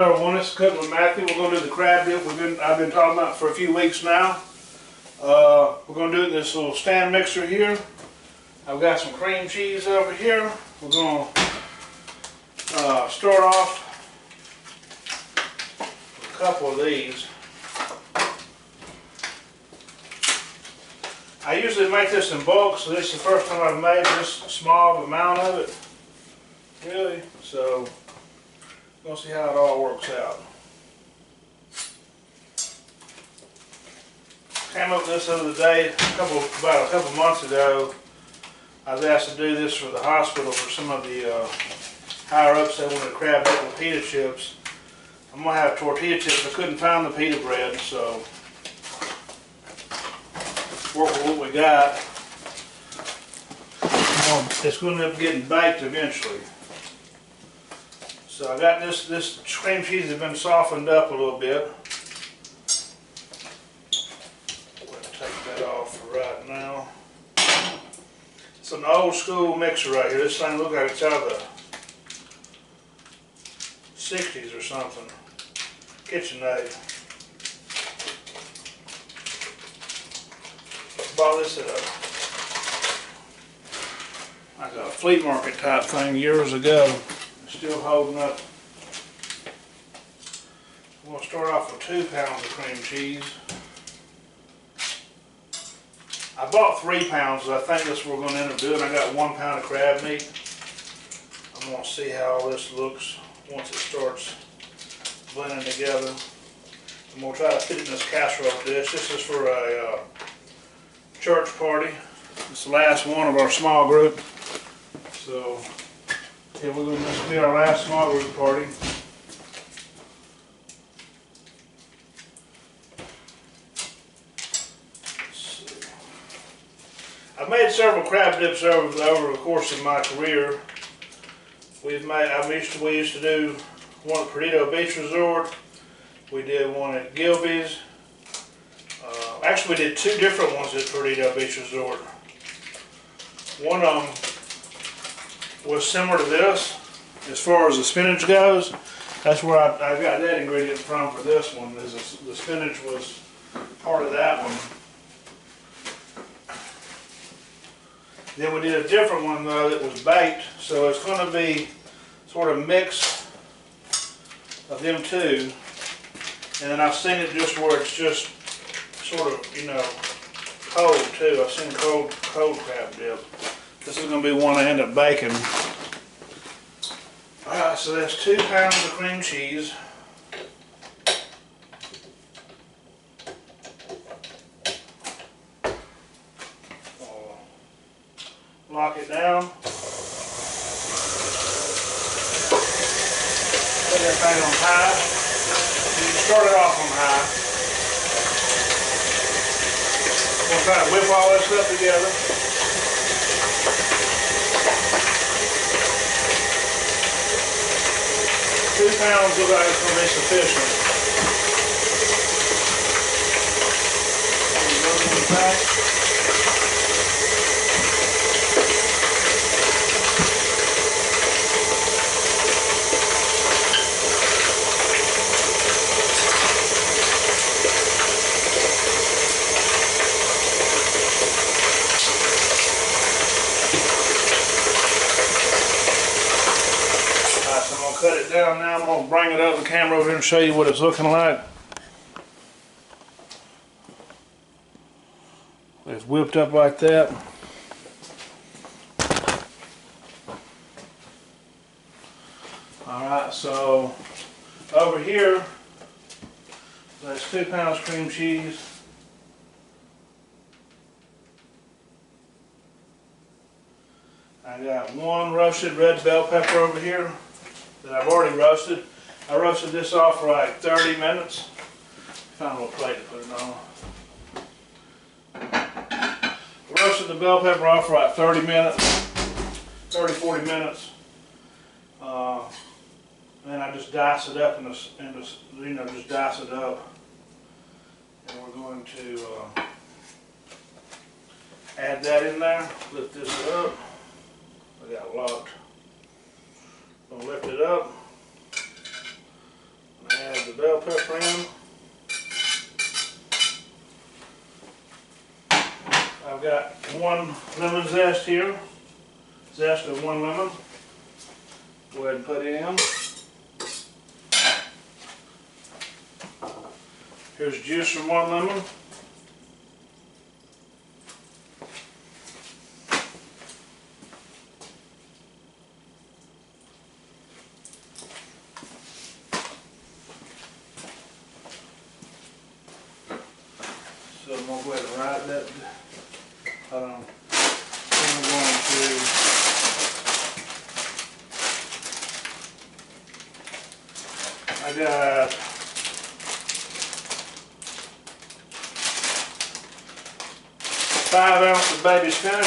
Everyone, this is Cooking with Matthew. We're going to do the crab dip I've been talking about for a few weeks now. We're going to do it in this little stand mixer here. I've got some cream cheese over here. We're going to start off with a couple of these. I usually make this in bulk, so this is the first time I've made this small amount of it. Really? So we'll see how it all works out. Came up with this the other day, about a couple months ago. I was asked to do this for the hospital for some of the higher ups that wanted crab dip with pita chips. I'm gonna have tortilla chips. I couldn't find the pita bread, so work with what we got. It's going to end up getting baked eventually. So I got this cream cheese has been softened up a little bit. We'll take that off for right now. It's an old school mixer right here. This thing looks like it's out of the 60s or something. KitchenAid. Bought this at like a flea market type thing years ago. Still holding up. I'm going to start off with 2 pounds of cream cheese. I bought 3 pounds, so I think that's what we're going to end up doing. I got 1 pound of crab meat. I'm going to see how all this looks once it starts blending together. I'm going to try to fit it in this casserole dish. This is for a church party. It's the last one of our small group. So yeah, we're going to just be our last small group party. I've made several crab dips over the course of my career. We used to do one at Perdido Beach Resort. We did one at Gilby's. Actually, we did 2 different ones at Perdido Beach Resort. One of them was similar to this, as far as the spinach goes. That's where I got that ingredient from for this one. The spinach was part of that one. Then we did a different one though that was baked, so it's going to be sort of a mix of them two. And then I've seen it just where it's just sort of, you know, cold too. I've seen cold crab dip. This is going to be one I end up baking. Alright, so that's 2 pounds of cream cheese. Lock it down. Put everything on high. You start it off on high. We'll try to whip all this stuff together. 2 pounds looks like it's going to be sufficient. Cut it down now. I'm going to bring it up the camera over here and show you what it's looking like. It's whipped up like that. Alright, so over here, that's 2 pounds cream cheese. I got 1 roasted red bell pepper over here that I've already roasted. I roasted this off for like 30 minutes. Found a little plate to put it on. Roasted the bell pepper off for like 30 minutes, 30-40 minutes. And then I just dice it up just dice it up. And we're going to add that in there. Lift this up. I got it locked. Gonna lift it up. of bell pepper in. I've got 1 lemon zest here. Zest of 1 lemon. Go ahead and put it in. Here's juice from 1 lemon. So I'm going to go ahead and write that. Hold on. I'm going to I got 5 ounces of baby spinach.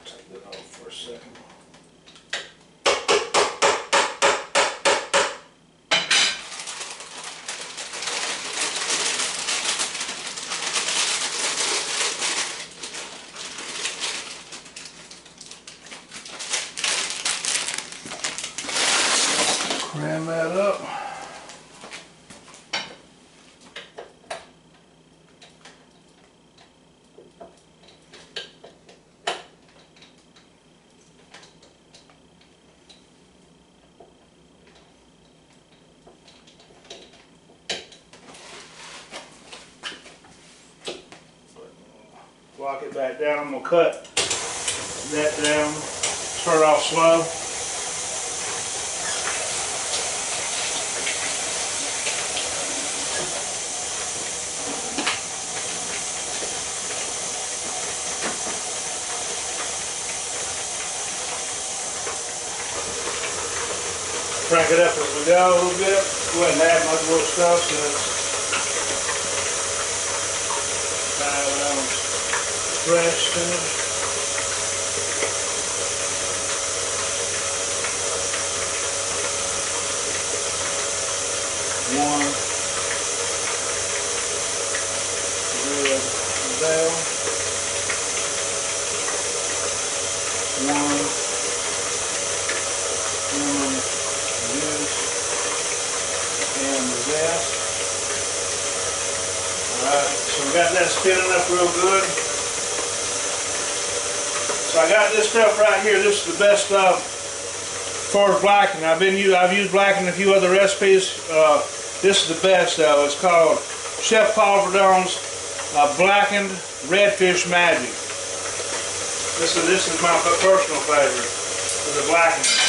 Take that off for a second. Cram that up. Lock it back down. I'm going to cut that down. Start off slow. Crank it up as we go a little bit. Go ahead and add my little stuff. So it's 5 ounces fresh spinach. One red bell. 1 lemon juice and the zest. Alright, so we got that spinning up real good. So I got this stuff right here. This is the best stuff as far as blackening. I've used blackening in a few other recipes. This is the best though. It's called Chef Paul Verdon's Blackened Redfish Magic. This is my personal favorite for the blackening.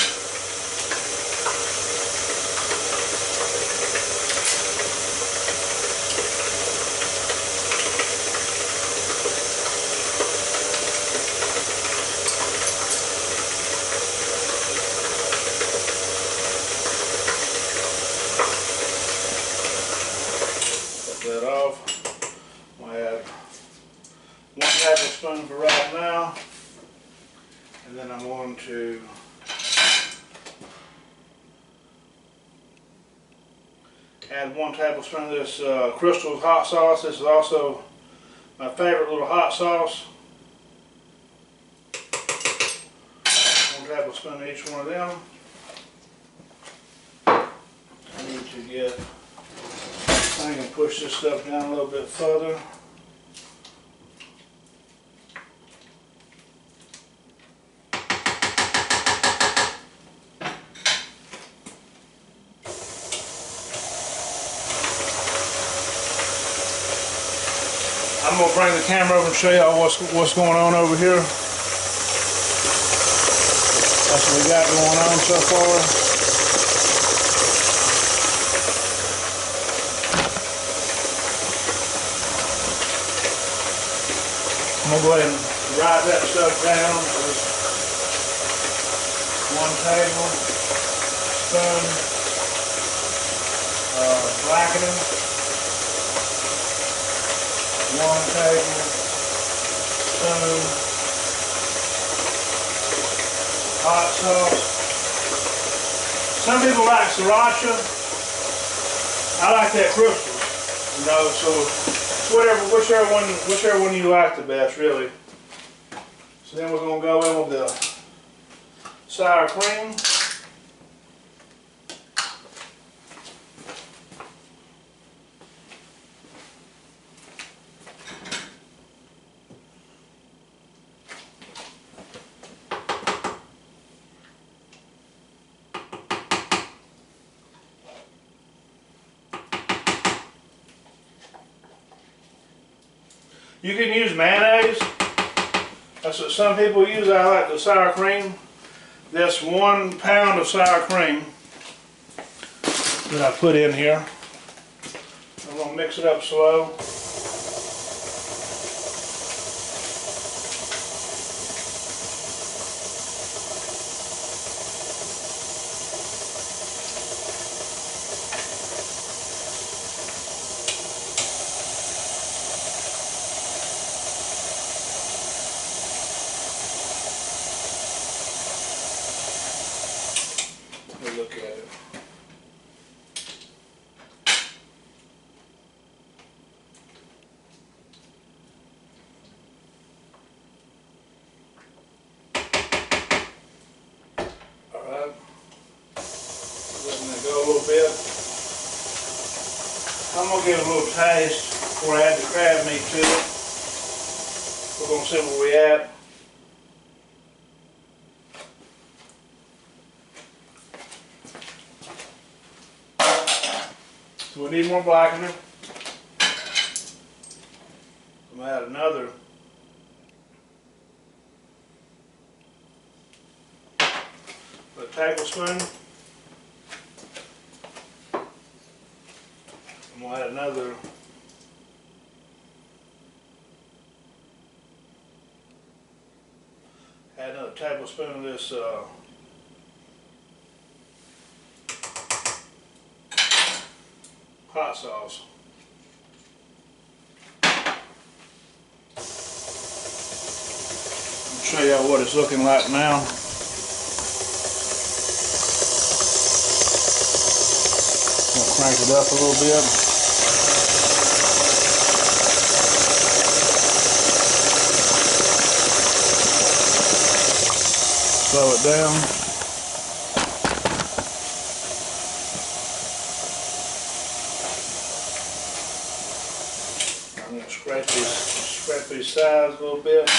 That off. I'll add 1 tablespoon for right now, and then I'm going to add 1 tablespoon of this Crystal's hot sauce. This is also my favorite little hot sauce. 1 tablespoon of each one of them. I need to get I can push this stuff down a little bit further. I'm going to bring the camera over and show y'all what's going on over here. That's what we got going on so far. I'm going to go ahead and write that stuff down. There's 1 tablespoon blackening, 1 tablespoon hot sauce. Some people like sriracha. I like that crystal, you know, so whichever one you like the best, really. So then we're going to go in with the sour cream. You can use mayonnaise. That's what some people use. I like the sour cream. That's 1 pound of sour cream that I put in here. I'm gonna mix it up slow. Look at it. Alright. Letting it go a little bit. I'm going to give it a little taste before I add the crab meat to it. We're going to see where we're at. So we need more blackener. I'm going to add another tablespoon. I'm going to add another tablespoon of this hot sauce. I'll show y'all what it's looking like now. I'll crank it up a little bit. Slow it down. I'm going to scrape these sides a little bit.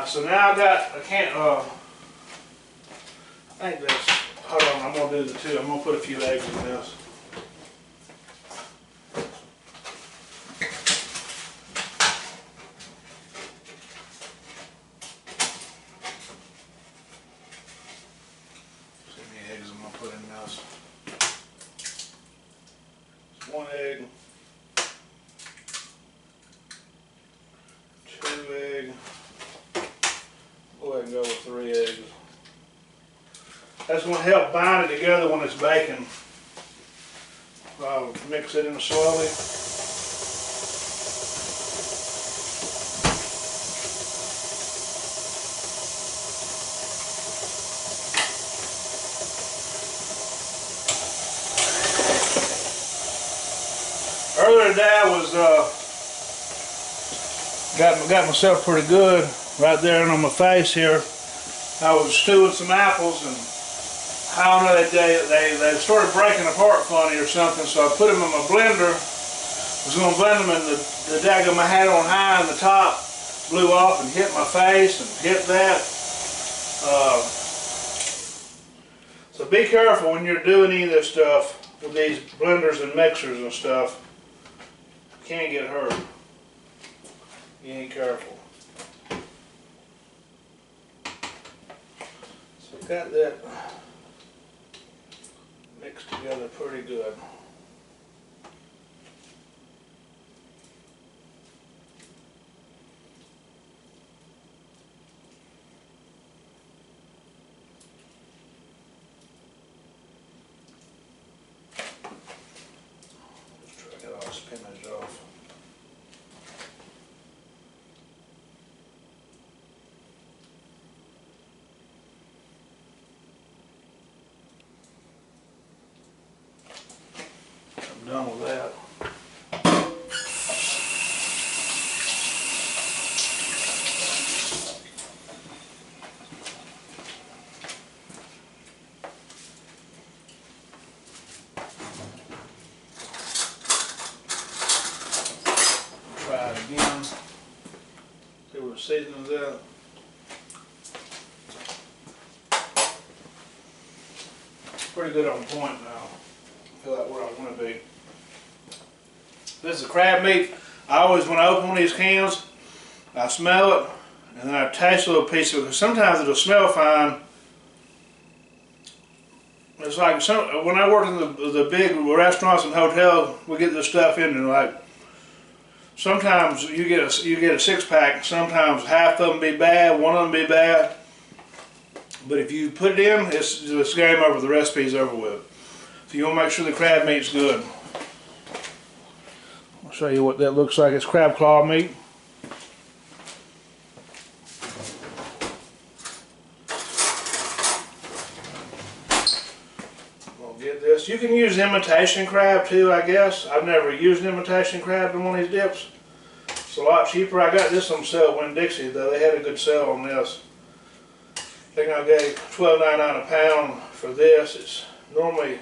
So now I think that's, hold on, I'm going to do the two. I'm going to put a few eggs in this. See how many eggs I'm going to put in this. Just 1 egg. 2 eggs. Go ahead and go with 3 eggs. That's going to help bind it together when it's baking. Mix it in slowly. Earlier today I was got myself pretty good right there on my face here. I was stewing some apples, and I don't know, they started breaking apart funny or something, so I put them in my blender. I was going to blend them, and the daggum I had on high, and the top blew off and hit my face and hit that. So be careful when you're doing any of this stuff with these blenders and mixers and stuff. You can't get hurt. You ain't careful. So got that mixed together pretty good. Let's try to get all the spinach off. Done with that. Try it again. See what the seasoning's at. Pretty good on point now. feel like where I want to be. This is crab meat. I always, when I open one of these cans, I smell it, and then I taste a little piece of it, because sometimes it'll smell fine. It's like when I worked in the big restaurants and hotels, we get this stuff in, and like sometimes you get a 6-pack. Sometimes half of them be bad, one of them be bad. But if you put it in, it's game over. The recipe's over with. So you want to make sure the crab meat's good. I'll show you what that looks like. It's crab claw meat. Get this. You can use imitation crab too, I guess. I've never used imitation crab in one of these dips. It's a lot cheaper. I got this on sale at Winn-Dixie though. They had a good sale on this. I think I gave $12.99 a pound for this. It's normally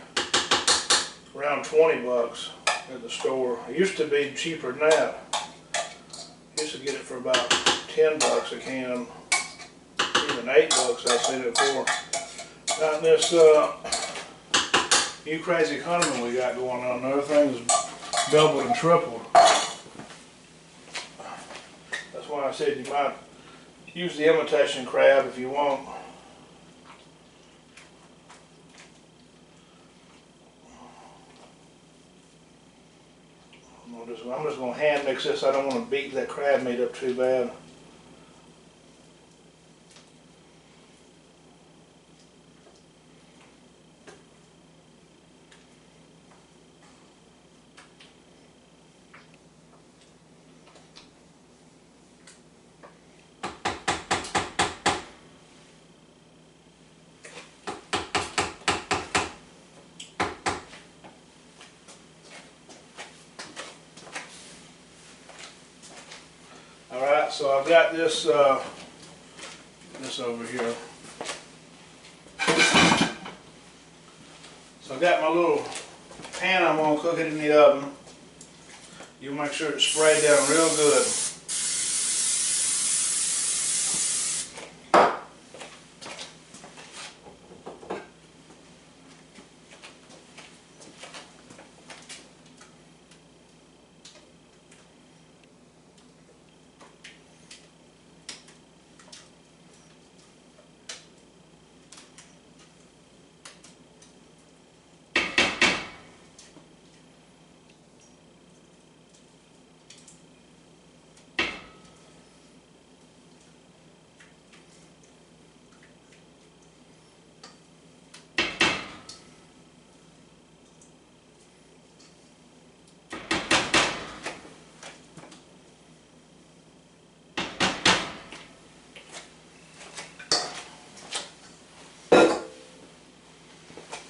around 20 bucks at the store. It used to be cheaper than that. I used to get it for about 10 bucks a can. Even 8 bucks I've seen it for. Got this new crazy condiment we got going on. Another thing is doubled and tripled. That's why I said you might use the imitation crab if you want. I'm just going to hand mix this. I don't want to beat that crab meat up too bad. Alright, so I've got this this over here. So I've got my little pan. I'm going to cook it in the oven. You make sure it's sprayed down real good.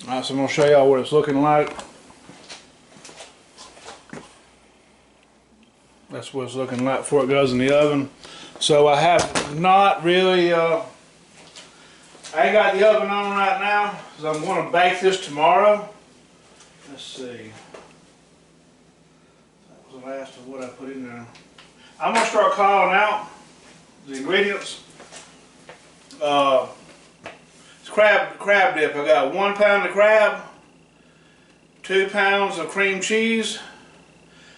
Alright, so I'm going to show y'all what it's looking like. That's what it's looking like before it goes in the oven. So I have not really, I ain't got the oven on right now because I'm going to bake this tomorrow. Let's see. That was the last of what I put in there. I'm going to start calling out the ingredients. Crab dip. I got 1 pound of crab, 2 pounds of cream cheese,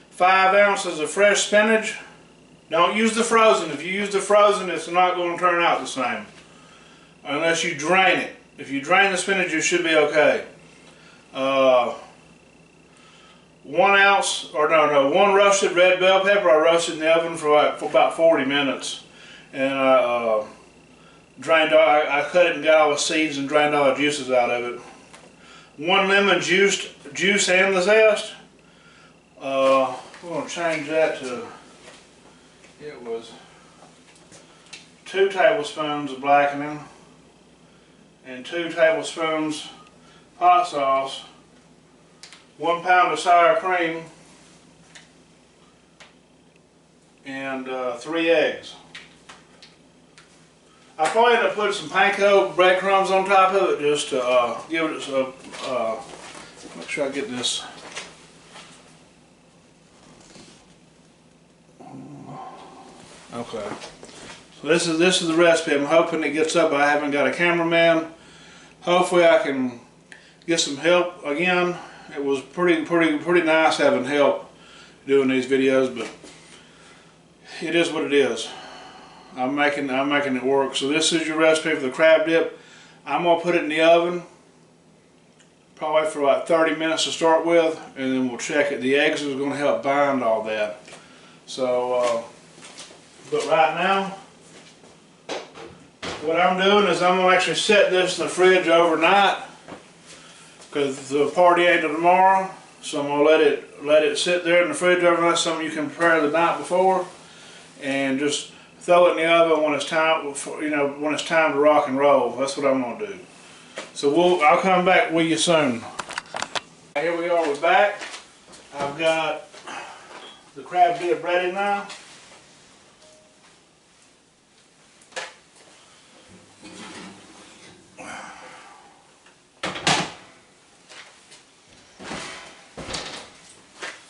5 ounces of fresh spinach. Don't use the frozen. If you use the frozen, it's not going to turn out the same unless you drain it. If you drain the spinach, you should be okay. 1 ounce, or no, 1 roasted red bell pepper. I roasted in the oven for about 40 minutes, and I cut it and got all the seeds and drained all the juices out of it. 1 lemon juice and the zest. We're going to change that to, it was 2 tablespoons of blackening and 2 tablespoons hot sauce, 1 pound of sour cream, and 3 eggs. I probably end up putting some panko breadcrumbs on top of it just to give it a, make sure I get this. Okay. So this is the recipe. I'm hoping it gets up. I haven't got a cameraman. Hopefully I can get some help again It was pretty nice having help doing these videos, but it is what it is. I'm making it work. So this is your recipe for the crab dip. I'm gonna put it in the oven, probably for about 30 minutes to start with, and then we'll check it. The eggs is gonna help bind all that. So, but right now, what I'm doing is I'm gonna actually set this in the fridge overnight, because the party ain't till tomorrow. So I'm gonna let it sit there in the fridge overnight. Something you can prepare the night before, and just throw it in the oven when it's time. When it's time to rock and roll. That's what I'm gonna do. So I'll come back with you soon. Here we are. We're back. I've got the crab dip ready now.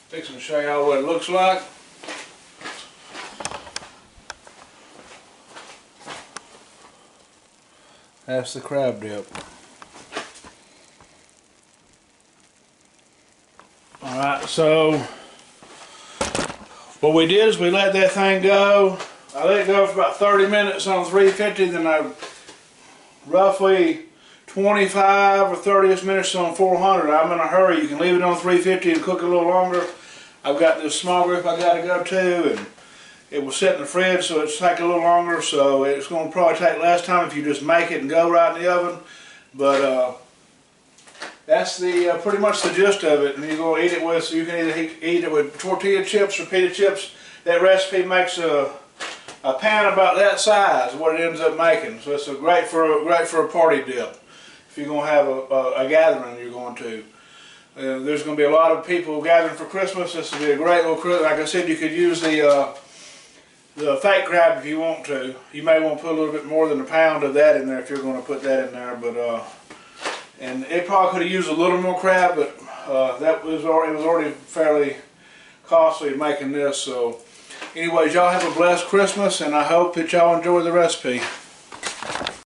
Fixing to show y'all what it looks like. That's the crab dip. Alright, so what we did is we let that thing go. I let it go for about 30 minutes on 350, then I roughly 25 or 30 minutes on 400. I'm in a hurry. You can leave it on 350 and cook it a little longer. I've got this small group I got to go to, and it will sit in the fridge, so it's take a little longer. So it's going to probably take less time if you just make it and go right in the oven. But that's the pretty much the gist of it. And you're going to eat it with, so you can either eat it with tortilla chips or pita chips. That recipe makes a pan about that size, what it ends up making. So it's great for a party dip. If you're going to have a gathering, you're going to. There's going to be a lot of people gathering for Christmas. This will be a great little Christmas. Like I said, you could use the fake crab if you want to. You may want to put a little bit more than a pound of that in there if you're going to put that in there. But and it probably could have used a little more crab, but it was already fairly costly making this. So anyways, y'all have a blessed Christmas, and I hope that y'all enjoy the recipe.